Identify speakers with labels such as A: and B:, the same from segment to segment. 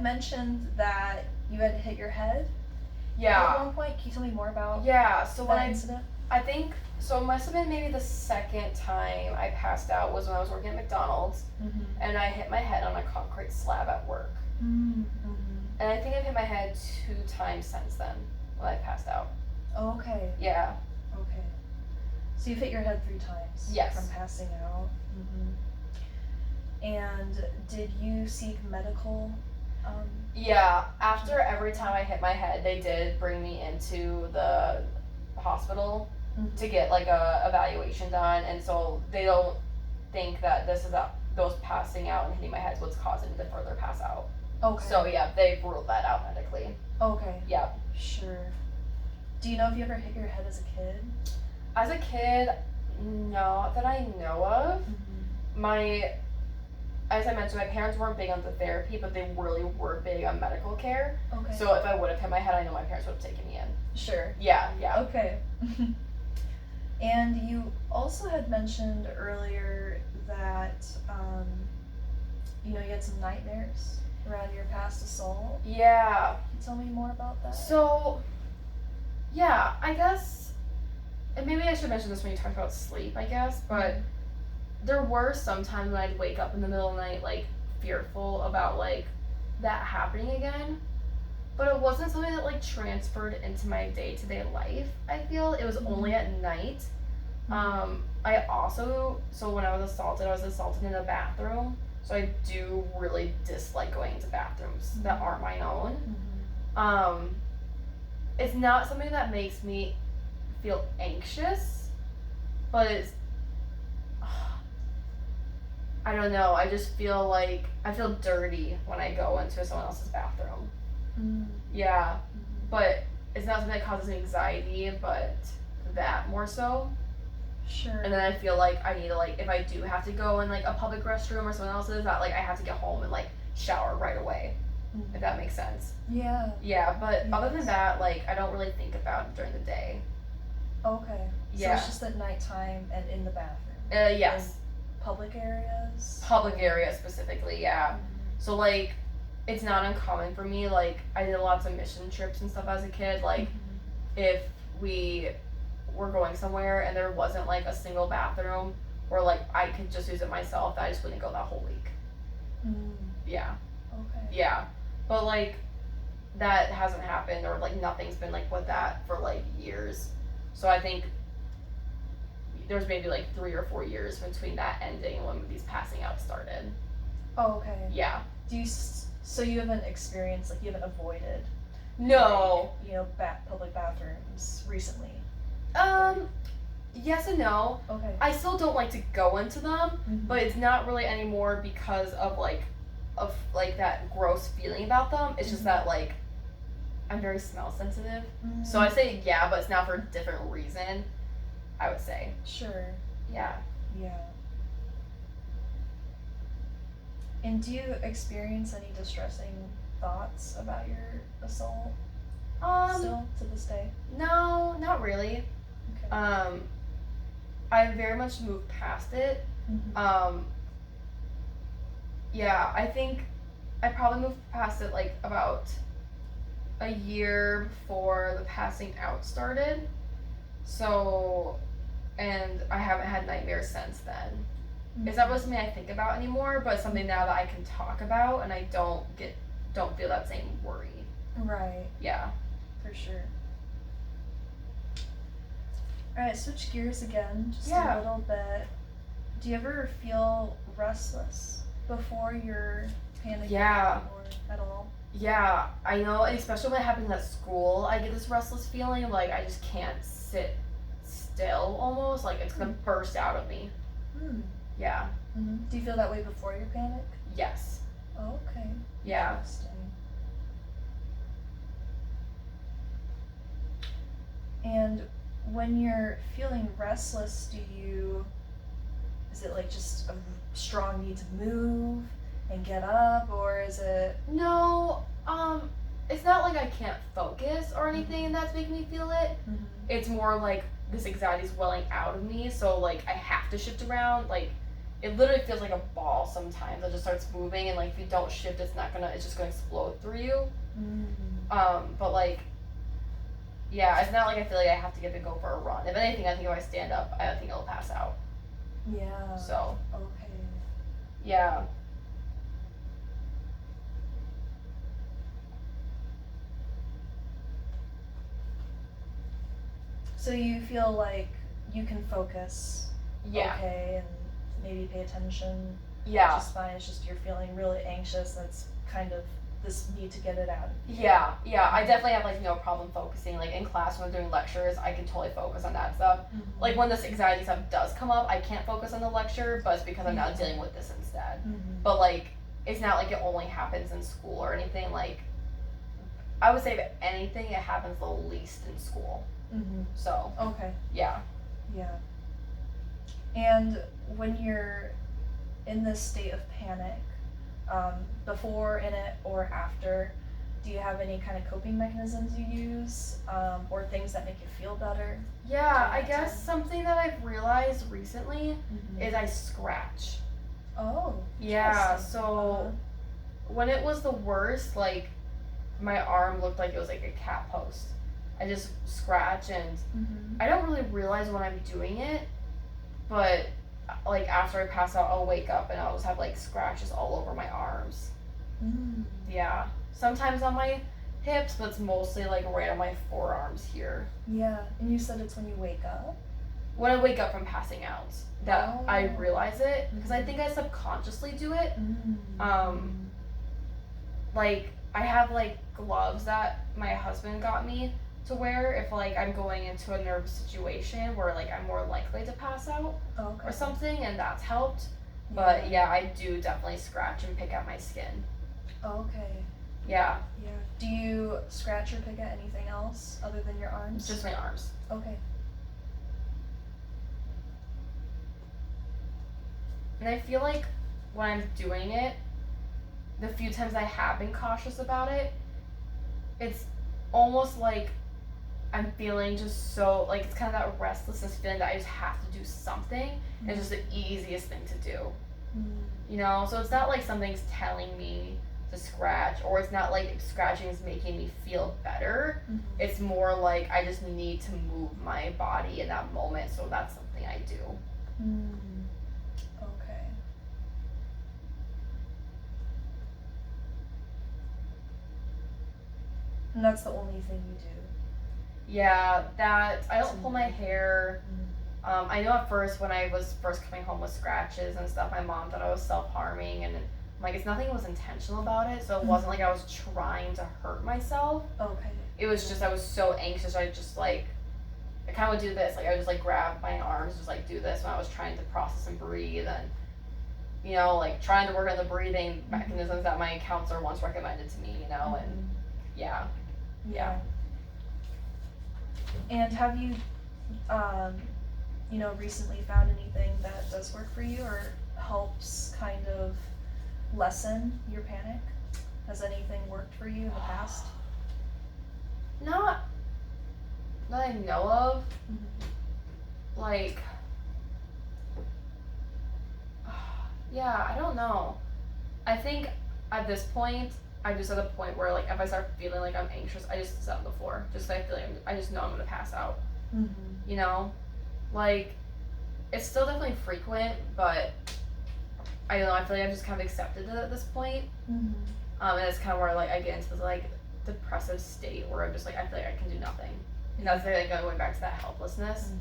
A: had mentioned that you had hit your head
B: Yeah.
A: at one point. Can you tell me more about
B: Yeah, so when
A: that incident?
B: I think, so it must have been maybe the second time I passed out was when I was working at McDonald's,
A: Mm-hmm.
B: and I hit my head on a concrete slab at work.
A: Mm-hmm.
B: And I think I've hit my head 2 times since then when I passed out.
A: Okay.
B: Yeah.
A: Okay. So you've hit your head 3 times.
B: Yes.
A: From passing out. And did you seek medical?
B: Yeah, after every time I hit my head, they did bring me into the hospital to get like a evaluation done, and so they don't think that this is those passing out and hitting my head is what's causing me to further pass out.
A: Okay.
B: So yeah, they ruled that out medically.
A: Okay.
B: Yeah.
A: Sure. Do you know if you ever hit your head as a kid?
B: As a kid, not that I know of. As I mentioned, my parents weren't big on the therapy, but they really were big on medical care.
A: Okay.
B: So if I would have hit my head, I know my parents would have taken me in.
A: Sure.
B: Yeah.
A: Okay. And you also had mentioned earlier that, you had some nightmares around your past assault.
B: Yeah.
A: Can you tell me more about that?
B: So, yeah, I guess, and maybe I should mention this when you talked about sleep, I guess, but there were some times when I'd wake up in the middle of the night, like, fearful about, like, that happening again. But it wasn't something that, like, transferred into my day-to-day life, I feel. It was only at night. I also, so when I was assaulted in a bathroom. So I do really dislike going into bathrooms that aren't my own. It's not something that makes me feel anxious, but it's, I don't know, I just feel like, I feel dirty when I go into someone else's bathroom. Yeah, but it's not something that causes anxiety, but that more so.
A: Sure.
B: And then I feel like I need to, like, if I do have to go in, like, a public restroom or someone else's, that, like, I have to get home and, like, shower right away, if that makes sense.
A: Yeah.
B: Yeah, but other than that, like, I don't really think about it during the day.
A: Okay.
B: Yeah.
A: So it's just at nighttime and in the bathroom?
B: Yes.
A: In public areas?
B: Public areas specifically, yeah. So, like, it's not uncommon for me, like, I did lots of mission trips and stuff as a kid, like, if we were going somewhere and there wasn't, like, a single bathroom where, like, I could just use it myself, I just wouldn't go that whole week. Yeah.
A: Okay.
B: Yeah. But, like, that hasn't happened, or, like, nothing's been, like, with that for, like, years. So I think there's maybe, like, 3 or 4 years between that ending and when these passing out started.
A: Oh, okay.
B: Yeah.
A: So you haven't experienced, like, you haven't avoided,
B: No.
A: like, public bathrooms recently?
B: Yes and no.
A: Okay.
B: I still don't like to go into them, but it's not really anymore because of that gross feeling about them. It's just that, like, I'm very smell sensitive. So I say yeah, but it's not for a different reason, I would say.
A: Sure.
B: Yeah.
A: Yeah. And do you experience any distressing thoughts about your assault still to this day?
B: No, not really.
A: Okay.
B: I very much moved past it. Yeah, I think I probably moved past it, like, about a year before the passing out started. So, and I haven't had nightmares since then. It's not really something I think about anymore, but it's something now that I can talk about, and I don't feel that same worry.
A: Right.
B: Yeah.
A: For sure. Alright, switch gears again, just
B: Yeah.
A: a little bit. Do you ever feel restless before your panic
B: Yeah.
A: or at all?
B: Yeah, I know, and especially when it happens at school, I get this restless feeling of, like, I just can't sit still almost, like it's gonna burst out of me. Yeah.
A: Do you feel that way before your panic?
B: Yes.
A: Oh, okay.
B: Yeah.
A: Interesting. And when you're feeling restless, is it like just a strong need to move and get up, or is it?
B: No, it's not like I can't focus or anything and that's making me feel it. It's more like this anxiety is welling out of me, so, like, I have to shift around, like, it literally feels like a ball sometimes. It just starts moving, and like if you don't shift, it's just gonna explode through you. But like, yeah, it's not like I feel like I have to get to go for a run. If anything, I think if I stand up, I think I'll pass out.
A: Yeah.
B: So,
A: Okay.
B: yeah.
A: So you feel like you can focus
B: Yeah.
A: okay and maybe pay attention
B: Yeah.
A: just fine. It's just you're feeling really anxious. That's kind of this need to get it out.
B: Yeah, I definitely have like no problem focusing. Like in class when I'm doing lectures, I can totally focus on that stuff. Like when this anxiety stuff does come up, I can't focus on the lecture, but it's because I'm now dealing with this instead. But like, it's not like it only happens in school or anything. Like, I would say if anything, it happens the least in school. So,
A: Okay.
B: yeah.
A: Yeah. And when you're in this state of panic, before, in it, or after, do you have any kind of coping mechanisms you use, or things that make you feel better?
B: Yeah, I
A: that
B: guess
A: time?
B: something that I've realized recently is I scratch.
A: Oh.
B: Yeah,
A: interesting.
B: so when it was the worst, like my arm looked like it was like a cat post. I just scratch, and I don't really realize when I'm doing it, but like after I pass out, I'll wake up and I'll just have like scratches all over my arms. Yeah, sometimes on my hips, but it's mostly like right on my forearms here.
A: Yeah, and you said it's when you wake up?
B: When I wake up from passing out, that I
A: Oh.
B: realize it, because I think I subconsciously do it. Like I have like gloves that my husband got me to wear if like I'm going into a nervous situation where like I'm more likely to pass out
A: Okay.
B: or something, and that's helped. But yeah, I do definitely scratch and pick at my skin.
A: Okay.
B: Yeah,
A: Yeah. Do you scratch or pick at anything else other than your arms?
B: it's just my arms.
A: Okay.
B: And I feel like when I'm doing it, the few times I have been cautious about it, it's almost like I'm feeling just so, like, it's kind of that restlessness feeling that I just have to do something. It's just the easiest thing to do. You know? So it's not like something's telling me to scratch, or it's not like scratching is making me feel better. It's more like I just need to move my body in that moment, so that's something I do.
A: Okay. And that's the only thing you do?
B: Yeah, that, I don't pull my hair. I know at first when I was first coming home with scratches and stuff, my mom thought I was self-harming, and like it's nothing was intentional about it, so it wasn't like I was trying to hurt myself.
A: Okay.
B: It was just I was so anxious. I just like I kind of would do this, like I would just like grab my arms, just like do this when I was trying to process and breathe, and you know, like trying to work on the breathing mechanisms that my counselor once recommended to me, you know, and yeah.
A: And have you, recently found anything that does work for you or helps kind of lessen your panic? Has anything worked for you in the past?
B: Not that I know of. Like, yeah, I don't know. I think at this point, I'm just at a point where, like, if I start feeling like I'm anxious, I just sit on the floor. Just so I feel like I just know I'm gonna pass out. You know? Like, it's still definitely frequent, but I don't know, I feel like I've just kind of accepted it at this point. And it's kind of where, like, I get into this, like, depressive state where I'm just like, I feel like I can do nothing. And that's like going back to that helplessness.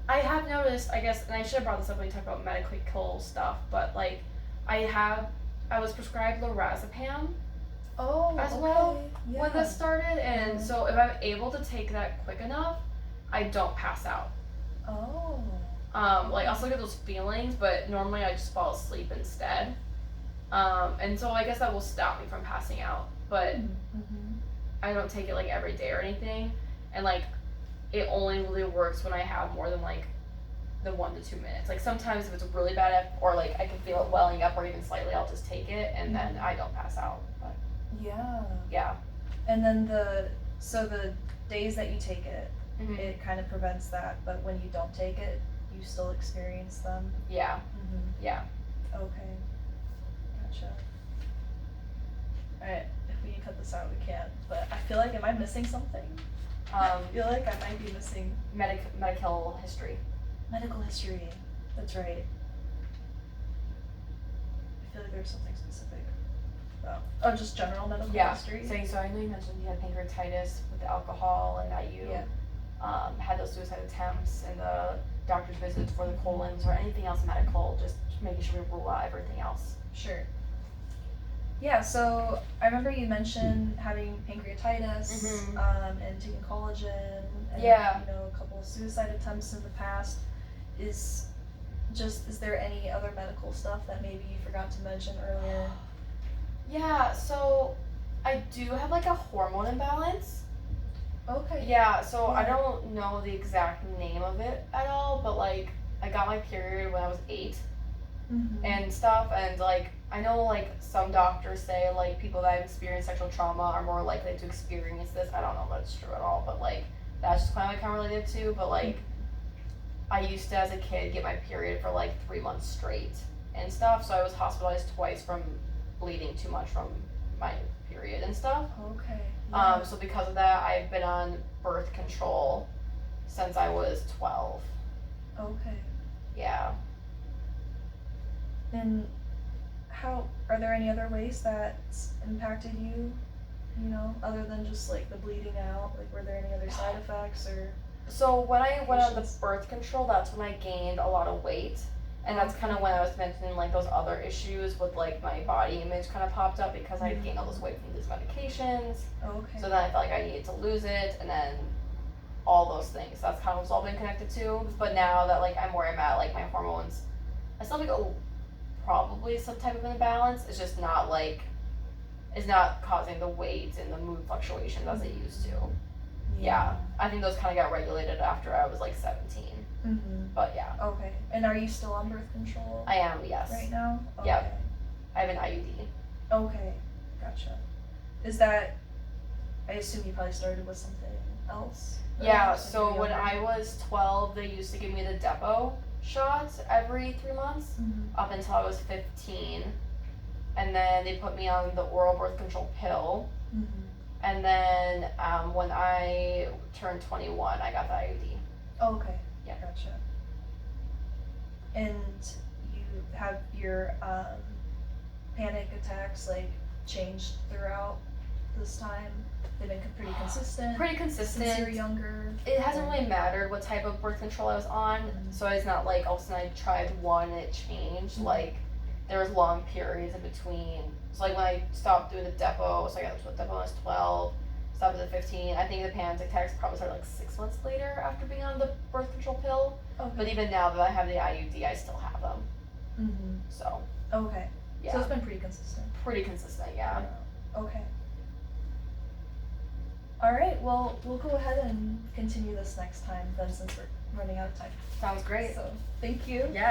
B: I have noticed, I guess, and I should have brought this up when we talked about medical stuff, but like, I was prescribed lorazepam as well when this started, and so if I'm able to take that quick enough, I don't pass out. Like I'll still get those feelings, but normally I just fall asleep instead. And so I guess that will stop me from passing out, but I don't take it like every day or anything, and like it only really works when I have more than like the 1 to 2 minutes. Like sometimes if it's really bad or like I can feel it welling up or even slightly, I'll just take it and then I don't pass out. But yeah.
A: And then the days that you take it, it kind of prevents that, but when you don't take it, you still experience them.
B: Yeah.
A: Okay. Gotcha. Alright, if we can cut this out, we can. But I feel like, am I missing something? I feel like I might be missing
B: medical history.
A: medical history. That's right. I feel like there's something specific. Oh, just general medical
B: Yeah.
A: history?
B: So I know you mentioned you had pancreatitis with the alcohol and that you
A: Yeah.
B: had those suicide attempts and the doctor's visits for the colons or anything else medical, just making sure we rule out everything else.
A: Sure. Yeah, so I remember you mentioned having pancreatitis,
B: Mhm.
A: and taking collagen, and
B: Yeah.
A: a couple of suicide attempts in the past. Is there any other medical stuff that maybe you forgot to mention earlier?
B: Yeah, so I do have like a hormone imbalance.
A: Okay.
B: Yeah, so I
A: Yeah.
B: don't know the exact name of it at all, but like I got my period when I was 8
A: Mm-hmm.
B: and stuff, and like I know like some doctors say like people that have experienced sexual trauma are more likely to experience this. I don't know if that's true at all, but like that's just kind of related to. But like I used to as a kid get my period for like 3 months straight and stuff, so I was hospitalized twice from bleeding too much from my period and stuff.
A: Okay.
B: So because of that, I've been on birth control since I was 12.
A: Okay.
B: Yeah.
A: And how are there any other ways that's impacted you? Other than just like the bleeding out, like were there any other side effects or?
B: So when I went on the
A: Patients.
B: birth control, that's when I gained a lot of weight. And that's kind of when I was mentioning like those other issues with like my body image kind of popped up because I had gained all this weight from these medications.
A: Okay.
B: So then I felt like I needed to lose it, and then all those things. That's kind of what's all been connected to. But now that like I'm where I'm at, like my hormones, I still have like probably some type of imbalance. It's just not like it's not causing the weight and the mood fluctuations as it used to. Yeah, I think those kind of got regulated after I was like 17.
A: Mm-hmm.
B: But yeah,
A: Okay. And are you still on birth control
B: I am. Yes,
A: right now?
B: Yep.
A: Okay.
B: I have an IUD.
A: Okay. Gotcha. Is that? I assume you probably started with something else. Right?
B: Yeah.
A: When you
B: So
A: were
B: when
A: younger?
B: I was 12, they used to give me the Depo shots every 3 months
A: Mhm.
B: up until I was 15, and then they put me on the oral birth control pill.
A: Mhm.
B: And then when I turned 21, I got the IUD.
A: Oh, okay.
B: Yeah.
A: Gotcha. And you have your panic attacks like changed throughout this time? They've been pretty consistent.
B: Pretty consistent.
A: Since you were younger.
B: It hasn't really mattered what type of birth control I was on, so it's not like all of a sudden I tried one and it changed.
A: Mhm.
B: Like there was long periods in between. So like when I stopped doing the Depo, so I got the Depo when I was 12, stopped at 15. I think the panic attacks probably started like 6 months later after being on the birth control pill.
A: Okay.
B: But even now that I have the IUD, I still have them.
A: Mm-hmm.
B: So
A: Okay.
B: yeah,
A: So it's been pretty consistent.
B: pretty consistent. Yeah.
A: Okay. All right. Well, we'll go ahead and continue this next time then, since we're running out of time.
B: Sounds great.
A: So, thank you.
B: Yeah.